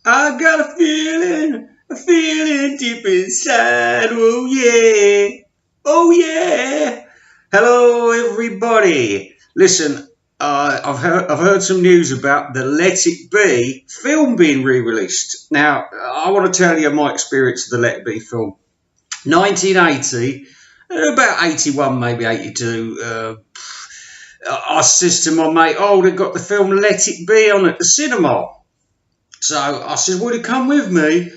I got a feeling deep inside. Oh yeah, oh yeah. Hello, everybody. Listen, I've heard some news about the Let It Be film being re-released. Now, I want to tell you my experience of the Let It Be film. 1980, about 81, maybe 82. I says to my mate, "Oh, they've got the film Let It Be on at the cinema." So I said, "Would you come with me?"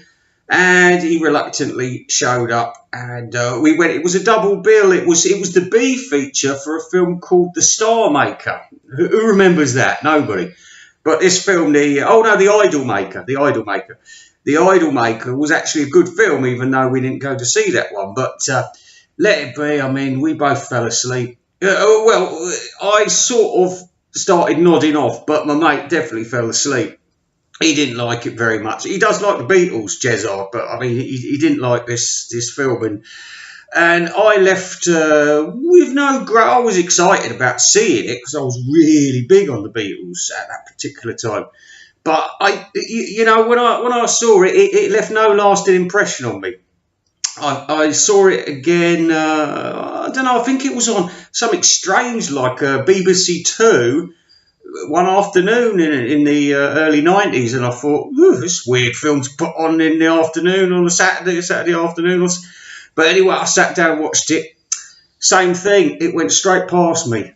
And he reluctantly showed up, and we went. It was a double bill. It was the B feature for a film called The Star Maker. Who remembers that? Nobody. But this film, the Idol Maker, the Idol Maker was actually a good film, even though we didn't go to see that one. But Let It Be, I mean, we both fell asleep. Well, I sort of started nodding off, but my mate definitely fell asleep. He didn't like it very much. He does like the Beatles, Jezard, but I mean, he didn't like this film, and I left with no. I was excited about seeing it because I was really big on the Beatles at that particular time. But when I saw it, it left no lasting impression on me. I saw it again. I don't know. I think it was on something strange like BBC Two one afternoon in the early 90s, and I thought, this weird film to put on in the afternoon on a Saturday afternoon. But anyway, I sat down and watched it. Same thing, it went straight past me.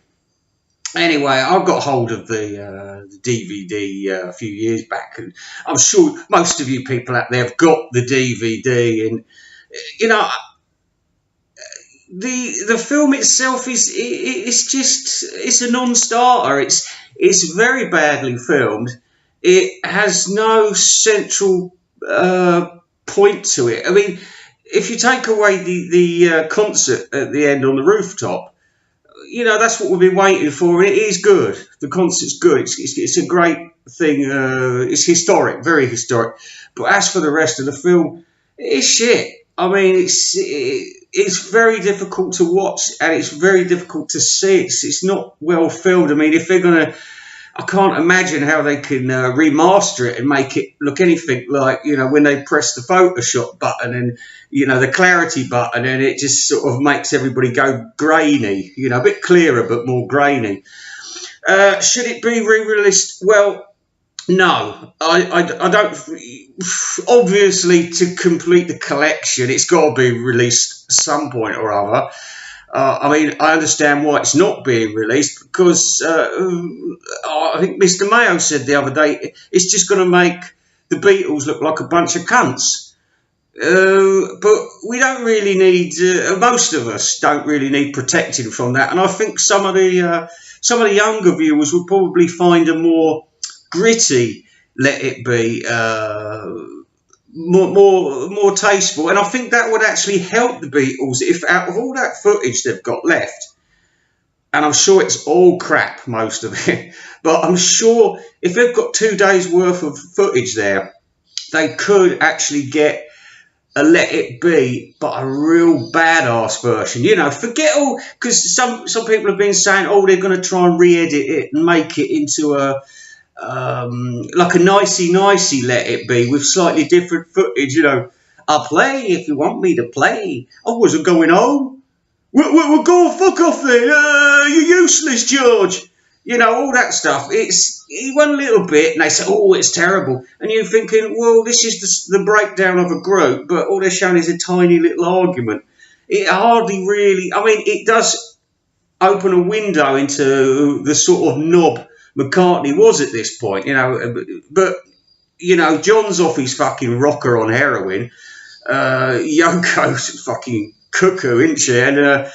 Anyway, I got hold of the DVD a few years back, and I'm sure most of you people out there have got the DVD, and you know, the film itself it's a non-starter. It's very badly filmed. It has no central point to it. I mean, if you take away the concert at the end on the rooftop, that's what we've been waiting for. It is good. The concert's good. It's a great thing. It's historic, very historic. But as for the rest of the film, it's shit. I mean, it's very difficult to watch, and it's very difficult to see. It's not well filmed. I mean, if they're gonna, I can't imagine how they can remaster it and make it look anything like, when they press the Photoshop button and, the clarity button, and it just sort of makes everybody go grainy, a bit clearer but more grainy. Should it be re-released? Well, no, I don't. Obviously, to complete the collection, it's got to be released at some point or other. I mean, I understand why it's not being released, because I think Mr. Mayo said the other day it's just going to make the Beatles look like a bunch of cunts. But we don't really need. Most of us don't really need protecting from that, and I think some of the younger viewers would probably find a more gritty Let It Be more tasteful, and I think that would actually help the Beatles if, out of all that footage they've got left, and I'm sure it's all crap, most of it, but I'm sure if they've got 2 days worth of footage there, they could actually get a Let It Be, but a real badass version. Forget all, because some people have been saying, they're going to try and re-edit it and make it into like a nicey Let It Be with slightly different footage. I'll play if you want me to play. I wasn't going home. We'll go fuck off then. You're useless, George. All that stuff. He won a little bit, and they say, it's terrible. And you're thinking, well, this is the breakdown of a group, but all they're showing is a tiny little argument. It hardly really. I mean, it does open a window into the sort of knob McCartney was at this point, but John's off his fucking rocker on heroin. Yoko's fucking cuckoo, isn't she? And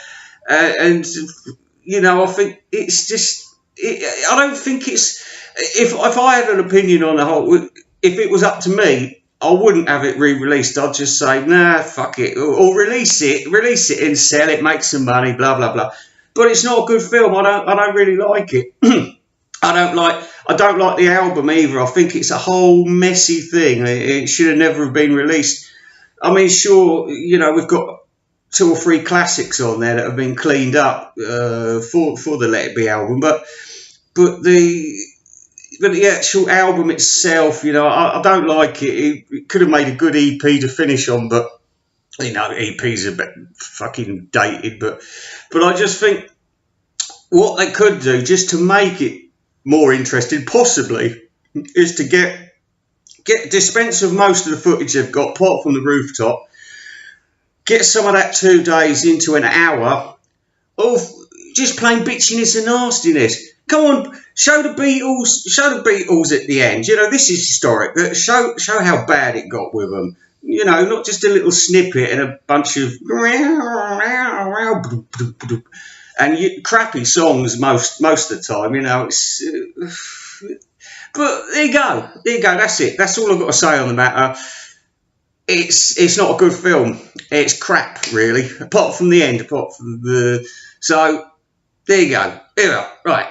I think it's just. I don't think it's. If I had an opinion on the whole, if it was up to me, I wouldn't have it re-released. I'd just say, nah, fuck it, or release it and sell it, make some money, blah blah blah. But it's not a good film. I don't really like it. I don't like the album either. I think it's a whole messy thing. It should have never have been released. I mean, sure, we've got 2 or 3 classics on there that have been cleaned up for the Let It Be album, but but the actual album itself, you know, I don't like it. It could have made a good EP to finish on, but you know, EPs are a bit fucking dated. But I just think what they could do just to make it more interesting, possibly, is to get dispense of most of the footage they've got, apart from the rooftop. Get some of that 2 days into an hour of just plain bitchiness and nastiness. Come on, show the Beatles at the end. You know, this is historic. Show how bad it got with them. You know, not just a little snippet and a bunch of and crappy songs most of the time. You know, it's. But there you go. That's it. That's all I've got to say on the matter. It's not a good film. It's crap, really. Apart from the end. So there you go. Here we are. Right.